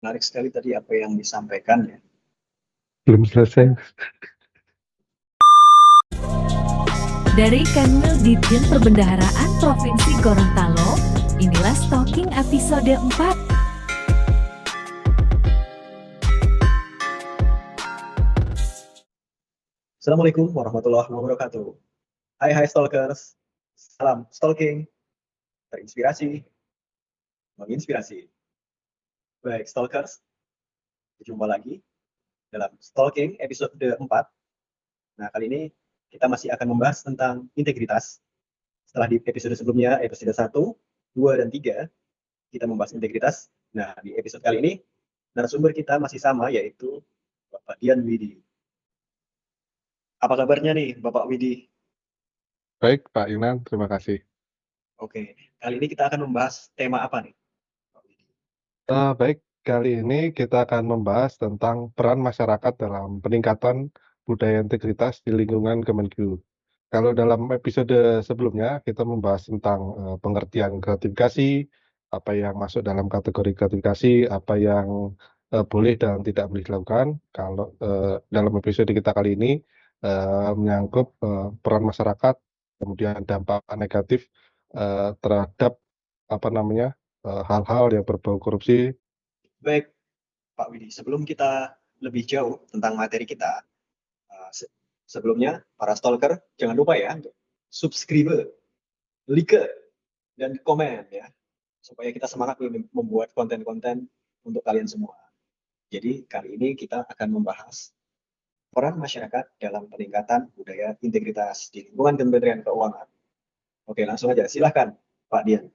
Menarik sekali tadi apa yang disampaikan ya. Belum selesai. Dari Kanwil Ditjen Perbendaharaan Provinsi Gorontalo, inilah Stalking episode 4. Assalamualaikum warahmatullahi wabarakatuh. Hai stalkers. Salam stalking, terinspirasi, menginspirasi. Baik stalkers, berjumpa lagi dalam stalking episode 4. Nah, kali ini kita masih akan membahas tentang integritas. Setelah di episode sebelumnya, episode 1, 2, dan 3, kita membahas integritas. Nah, di episode kali ini, narasumber kita masih sama, yaitu Bapak Dian Widi. Apa kabarnya nih, Bapak Widi? Baik, Pak Yunan, terima kasih. Oke, kali ini kita akan membahas tema apa nih, Pak Widi? Baik, kali ini kita akan membahas tentang peran masyarakat dalam peningkatan budaya integritas di lingkungan Kemenkyu. Kalau dalam episode sebelumnya kita membahas tentang pengertian gratifikasi, apa yang masuk dalam kategori gratifikasi, apa yang boleh dan tidak boleh dilakukan. Kalau dalam episode kita kali ini menyangkut peran masyarakat, kemudian dampak negatif terhadap apa namanya hal-hal yang berbau korupsi. Baik, Pak Widi, sebelum kita lebih jauh tentang materi kita, sebelumnya para stalker jangan lupa ya untuk subscribe, like, dan komen ya, supaya kita semangat membuat konten-konten untuk kalian semua. Jadi kali ini kita akan membahas peran masyarakat dalam peningkatan budaya integritas di lingkungan Kementerian Keuangan. Oke, langsung aja. Silahkan, Pak Dian.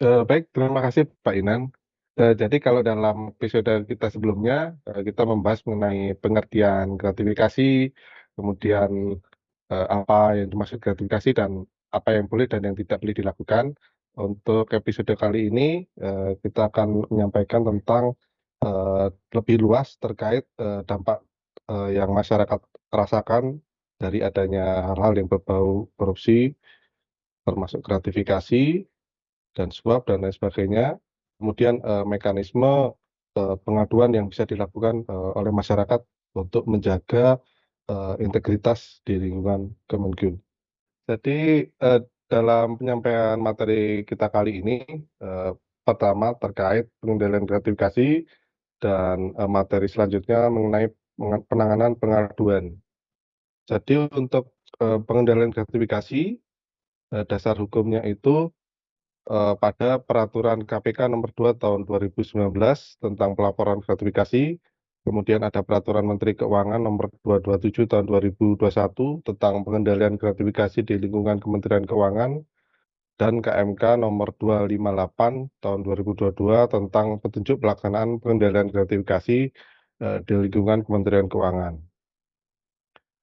Baik, terima kasih Pak Inan. Jadi kalau dalam episode kita sebelumnya, kita membahas mengenai pengertian gratifikasi, kemudian apa yang dimaksud gratifikasi dan apa yang boleh dan yang tidak boleh dilakukan. Untuk episode kali ini, kita akan menyampaikan tentang eh, lebih luas terkait dampak yang masyarakat rasakan dari adanya hal-hal yang berbau korupsi, termasuk gratifikasi dan suap dan lain sebagainya. Kemudian mekanisme pengaduan yang bisa dilakukan oleh masyarakat untuk menjaga integritas di lingkungan Kemenkyu. Jadi dalam penyampaian materi kita kali ini, pertama terkait pengendalian gratifikasi dan materi selanjutnya mengenai penanganan pengaduan. Jadi untuk pengendalian gratifikasi, dasar hukumnya itu pada Peraturan KPK Nomor 2 Tahun 2019 tentang pelaporan gratifikasi, kemudian ada Peraturan Menteri Keuangan Nomor 227 Tahun 2021 tentang pengendalian gratifikasi di lingkungan Kementerian Keuangan, dan KMK Nomor 258 Tahun 2022 tentang petunjuk pelaksanaan pengendalian gratifikasi di lingkungan Kementerian Keuangan.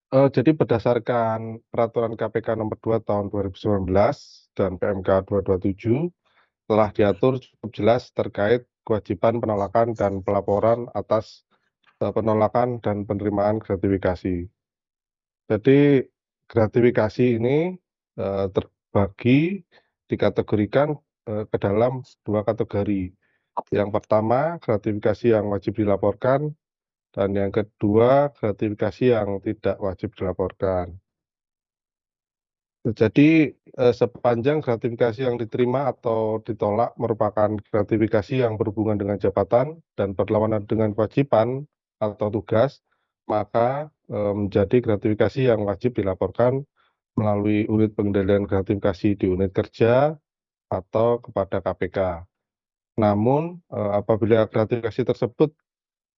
Jadi berdasarkan Peraturan KPK Nomor 2 Tahun 2019 dan PMK 227, telah diatur cukup jelas terkait kewajiban penolakan dan pelaporan atas penolakan dan penerimaan gratifikasi. Jadi gratifikasi ini terbagi dikategorikan ke dalam dua kategori. Yang pertama, gratifikasi yang wajib dilaporkan, dan yang kedua, gratifikasi yang tidak wajib dilaporkan. Jadi sepanjang gratifikasi yang diterima atau ditolak merupakan gratifikasi yang berhubungan dengan jabatan dan berlawanan dengan kewajiban atau tugas, maka menjadi gratifikasi yang wajib dilaporkan melalui unit pengendalian gratifikasi di unit kerja atau kepada KPK. Namun apabila gratifikasi tersebut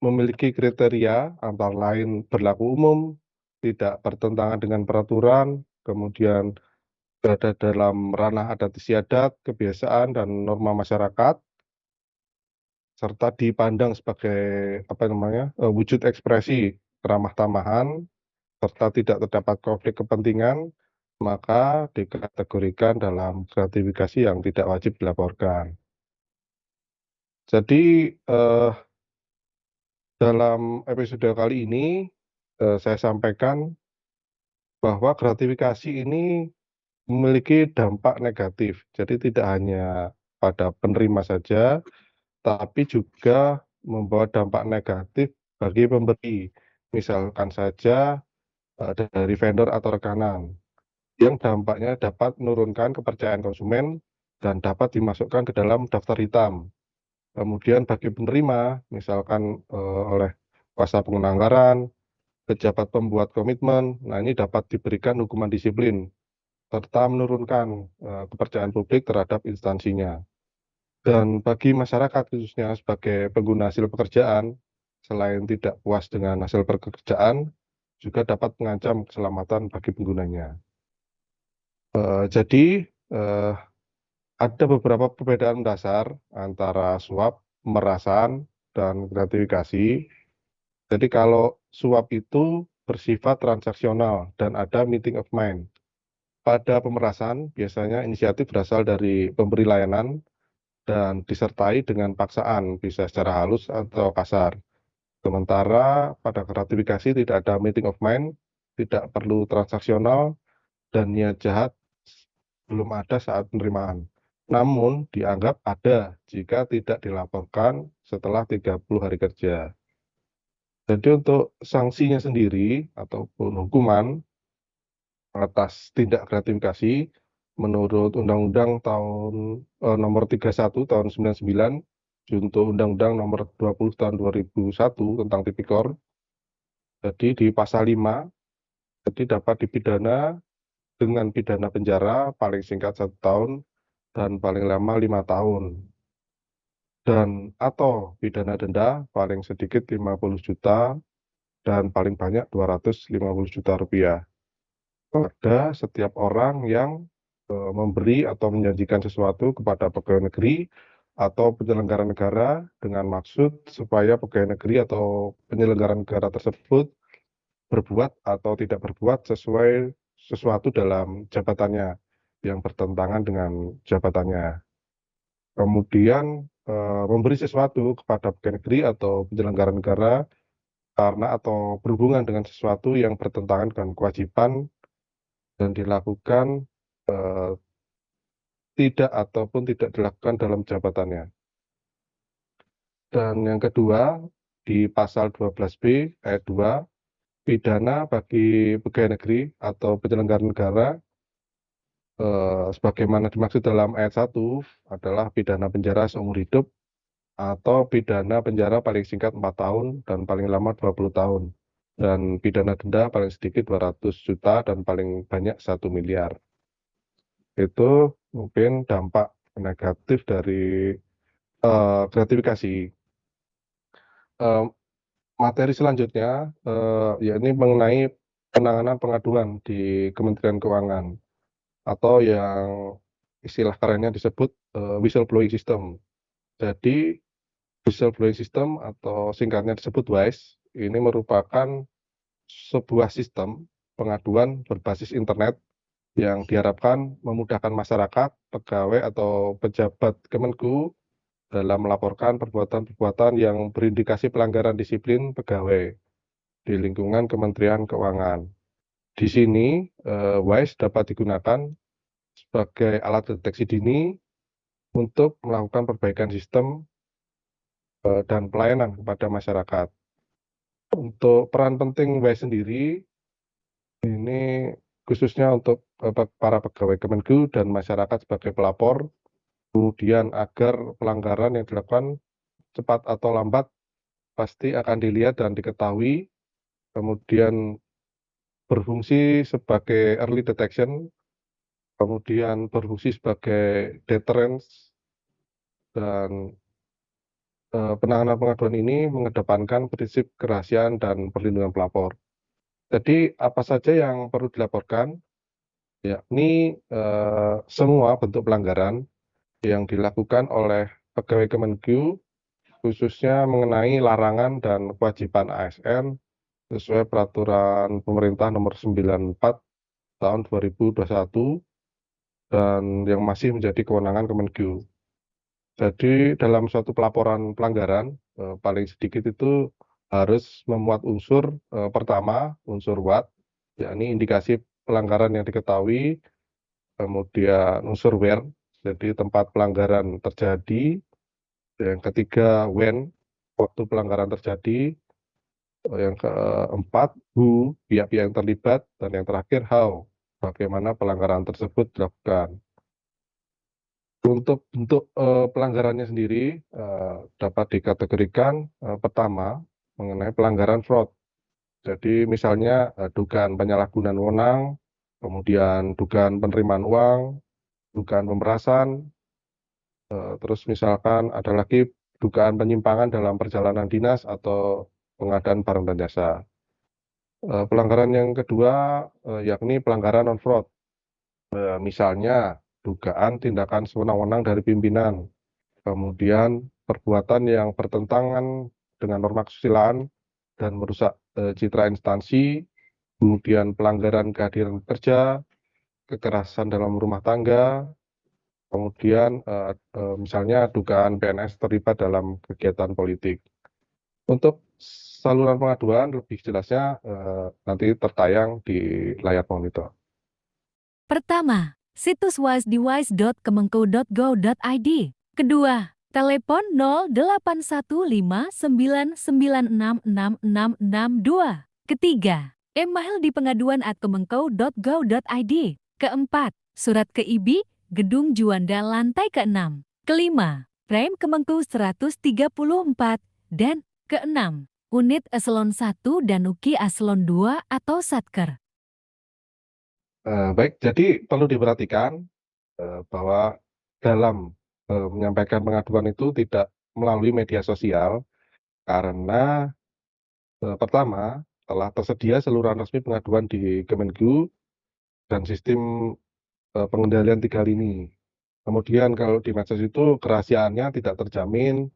memiliki kriteria antara lain berlaku umum, tidak bertentangan dengan peraturan, kemudian berada dalam ranah adat istiadat, kebiasaan, dan norma masyarakat, serta dipandang sebagai wujud ekspresi keramah tamahan, serta tidak terdapat konflik kepentingan, maka dikategorikan dalam gratifikasi yang tidak wajib dilaporkan. Jadi dalam episode kali ini saya sampaikan bahwa gratifikasi ini memiliki dampak negatif. Jadi tidak hanya pada penerima saja, tapi juga membawa dampak negatif bagi pemberi. Misalkan saja dari vendor atau rekanan, yang dampaknya dapat menurunkan kepercayaan konsumen dan dapat dimasukkan ke dalam daftar hitam. Kemudian bagi penerima, misalkan oleh kuasa pengguna anggaran, pejabat pembuat komitmen, nah ini dapat diberikan hukuman disiplin serta menurunkan kepercayaan publik terhadap instansinya. Dan bagi masyarakat khususnya sebagai pengguna hasil pekerjaan, selain tidak puas dengan hasil pekerjaan, juga dapat mengancam keselamatan bagi penggunanya. Jadi ada beberapa perbedaan dasar antara suap, pemerasan, dan gratifikasi. Jadi kalau suap itu bersifat transaksional dan ada meeting of mind. Pada pemerasan, biasanya inisiatif berasal dari pemberi layanan dan disertai dengan paksaan, bisa secara halus atau kasar. Sementara pada gratifikasi tidak ada meeting of mind, tidak perlu transaksional, dan niat jahat belum ada saat penerimaan. Namun dianggap ada jika tidak dilaporkan setelah 30 hari kerja. Jadi untuk sanksinya sendiri ataupun hukuman atas tindak gratifikasi menurut Undang-Undang Nomor 31 Tahun 99 junto Undang-Undang Nomor 20 Tahun 2001 tentang Tipikor. Jadi di pasal 5, jadi dapat dipidana dengan pidana penjara paling singkat 1 tahun dan paling lama 5 tahun. Dan atau pidana denda paling sedikit 50 juta dan paling banyak 250 juta rupiah. Pada setiap orang yang memberi atau menjanjikan sesuatu kepada pegawai negeri atau penyelenggara negara dengan maksud supaya pegawai negeri atau penyelenggara negara tersebut berbuat atau tidak berbuat sesuai sesuatu dalam jabatannya yang bertentangan dengan jabatannya. Kemudian memberi sesuatu kepada pegawai negeri atau penyelenggara negara karena atau berhubungan dengan sesuatu yang bertentangan dengan kewajiban dan dilakukan tidak ataupun tidak dilakukan dalam jabatannya. Dan yang kedua, di pasal 12B ayat 2, pidana bagi pegawai negeri atau penyelenggara negara sebagaimana dimaksud dalam ayat 1 adalah pidana penjara seumur hidup atau pidana penjara paling singkat 4 tahun dan paling lama 20 tahun. Dan pidana denda paling sedikit 200 juta dan paling banyak 1 miliar. Itu mungkin dampak negatif dari gratifikasi. Materi selanjutnya yakni mengenai penanganan pengaduan di Kementerian Keuangan atau yang istilah kerennya disebut whistleblowing system. Jadi whistleblowing system atau singkatnya disebut WISE ini merupakan sebuah sistem pengaduan berbasis internet yang diharapkan memudahkan masyarakat, pegawai atau pejabat Kemenku dalam melaporkan perbuatan-perbuatan yang berindikasi pelanggaran disiplin pegawai di lingkungan Kementerian Keuangan. Di sini WISE dapat digunakan sebagai alat deteksi dini untuk melakukan perbaikan sistem dan pelayanan kepada masyarakat. Untuk peran penting WISE sendiri, ini khususnya untuk para pegawai Kemenku dan masyarakat sebagai pelapor, kemudian agar pelanggaran yang dilakukan cepat atau lambat pasti akan dilihat dan diketahui, kemudian berfungsi sebagai early detection, kemudian berfungsi sebagai deterrence, dan penanganan pengaduan ini mengedepankan prinsip kerahasiaan dan perlindungan pelapor. Jadi apa saja yang perlu dilaporkan, yakni semua bentuk pelanggaran yang dilakukan oleh pegawai Kemenku, khususnya mengenai larangan dan kewajiban ASN sesuai peraturan pemerintah nomor 94 tahun 2021 dan yang masih menjadi kewenangan Kemenku. Jadi dalam suatu pelaporan pelanggaran paling sedikit itu harus memuat unsur pertama, unsur WAT, yakni indikasi pelanggaran yang diketahui, kemudian unsur WHERE, jadi tempat pelanggaran terjadi, yang ketiga when, waktu pelanggaran terjadi, yang keempat, who, pihak-pihak yang terlibat, dan yang terakhir, how, bagaimana pelanggaran tersebut dilakukan. Untuk bentuk pelanggarannya sendiri dapat dikategorikan pertama mengenai pelanggaran fraud. Jadi misalnya dugaan penyalahgunaan wewenang, kemudian dugaan penerimaan uang, dugaan pemerasan, terus misalkan ada lagi dugaan penyimpangan dalam perjalanan dinas atau pengadaan barang dan jasa. Pelanggaran yang kedua yakni pelanggaran non fraud. Misalnya dugaan tindakan sewenang-wenang dari pimpinan, kemudian perbuatan yang bertentangan dengan norma kesusilaan dan merusak citra instansi, kemudian pelanggaran kehadiran kerja, kekerasan dalam rumah tangga, kemudian misalnya dugaan PNS terlibat dalam kegiatan politik. Untuk saluran pengaduan lebih jelasnya nanti tertayang di layar monitor. Pertama, situs wisdewise.kemenko.go.id. Kedua, telepon 081599666662. Ketiga, email di pengaduan@kemenko.go.id. Keempat, surat ke IBI, Gedung Juanda lantai ke-6. Kelima, Prem Kemenko 134. Dan keenam, unit eselon 1 dan UKI eselon 2 atau Satker. Baik, jadi perlu diperhatikan bahwa dalam menyampaikan pengaduan itu tidak melalui media sosial karena pertama telah tersedia saluran resmi pengaduan di Kemenku dan sistem pengendalian 3 lini. Kemudian kalau di medsos itu kerahasiaannya tidak terjamin,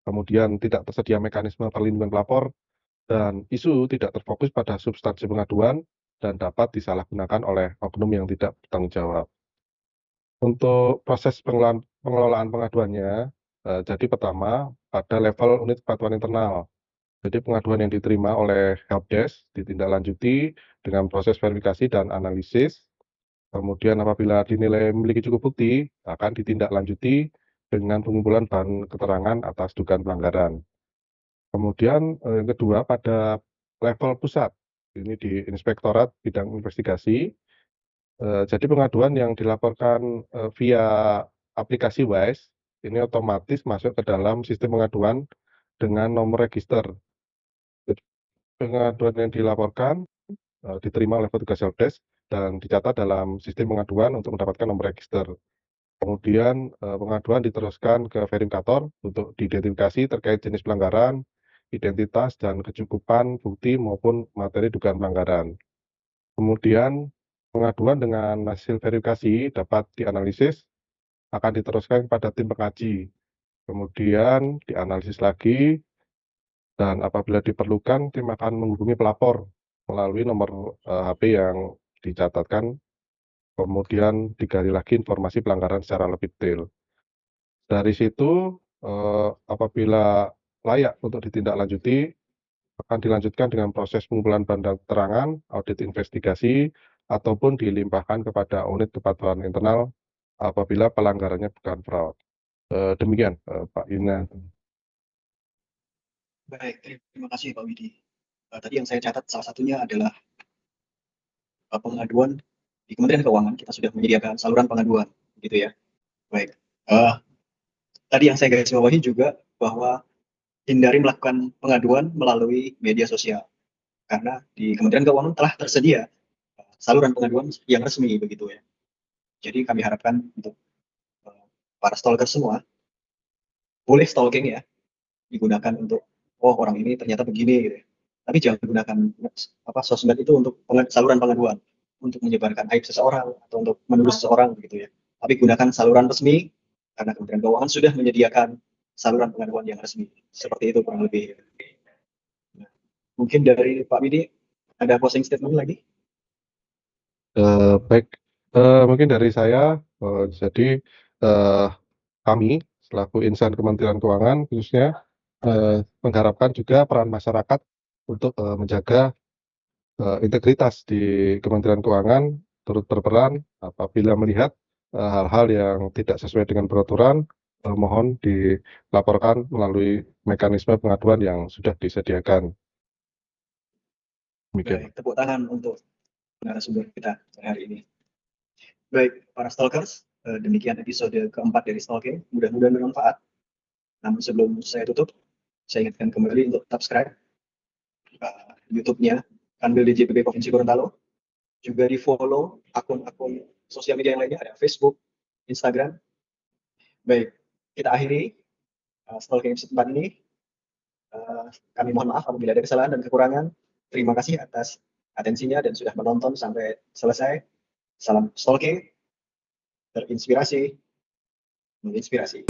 kemudian tidak tersedia mekanisme perlindungan pelapor, dan isu tidak terfokus pada substansi pengaduan dan dapat disalahgunakan oleh oknum yang tidak bertanggung jawab. Untuk proses pengelolaan pengaduannya, jadi pertama pada level unit kepatuhan internal. Jadi pengaduan yang diterima oleh helpdesk ditindaklanjuti dengan proses verifikasi dan analisis. Kemudian apabila dinilai memiliki cukup bukti, akan ditindaklanjuti dengan pengumpulan bahan keterangan atas dugaan pelanggaran. Kemudian yang kedua pada level pusat, ini di Inspektorat Bidang Investigasi. Jadi pengaduan yang dilaporkan via aplikasi WISE ini otomatis masuk ke dalam sistem pengaduan dengan nomor register. Jadi, pengaduan yang dilaporkan diterima oleh petugas helpdesk dan dicatat dalam sistem pengaduan untuk mendapatkan nomor register. Kemudian pengaduan diteruskan ke verifikator untuk diidentifikasi terkait jenis pelanggaran, identitas, dan kecukupan bukti maupun materi dugaan pelanggaran. Kemudian pengaduan dengan hasil verifikasi dapat dianalisis, akan diteruskan kepada tim pengkaji. Kemudian dianalisis lagi, dan apabila diperlukan tim akan menghubungi pelapor melalui nomor HP yang dicatatkan, kemudian digali lagi informasi pelanggaran secara lebih detail. Dari situ apabila layak untuk ditindaklanjuti, akan dilanjutkan dengan proses pengumpulan bahan keterangan, audit investigasi, ataupun dilimpahkan kepada unit kepatuhan internal apabila pelanggarannya bukan fraud. Demikian Pak Ina. Baik, terima kasih Pak Widi. Tadi yang saya catat salah satunya adalah pengaduan di Kementerian Keuangan. Kita sudah menyediakan saluran pengaduan, gitu ya. Baik. Tadi yang saya garis bawahi juga bahwa hindari melakukan pengaduan melalui media sosial, karena di Kementerian Keuangan telah tersedia saluran pengaduan yang resmi, begitu ya. Jadi kami harapkan untuk para stalker semua boleh stalking ya, digunakan untuk orang ini ternyata begini gitu ya. Tapi jangan gunakan sosmed itu untuk saluran pengaduan, untuk menyebarkan aib seseorang atau untuk menuduh seseorang begitu ya. Tapi gunakan saluran resmi karena Kementerian Keuangan sudah menyediakan saluran pengaduan yang resmi. Seperti itu kurang lebih. Nah, mungkin dari Pak Widi ada closing statement lagi? Baik, mungkin dari saya, jadi kami selaku insan Kementerian Keuangan khususnya mengharapkan juga peran masyarakat untuk menjaga integritas di Kementerian Keuangan, turut berperan apabila melihat hal-hal yang tidak sesuai dengan peraturan, mohon dilaporkan melalui mekanisme pengaduan yang sudah disediakan. Demikian. Baik, tepuk tangan untuk narasumber kita hari ini. Baik, para stalkers, demikian episode keempat dari Stalking. Mudah-mudahan bermanfaat. Namun sebelum saya tutup, saya ingatkan kembali untuk subscribe YouTube-nya Kanwil DJPB Provinsi Gorontalo. Juga di follow akun-akun sosial media yang lainnya, ada Facebook, Instagram. Baik, kita akhiri Stalking episode 4 ini. Kami mohon maaf apabila ada kesalahan dan kekurangan. Terima kasih atas atensinya dan sudah menonton sampai selesai. Salam stalking, terinspirasi, menginspirasi.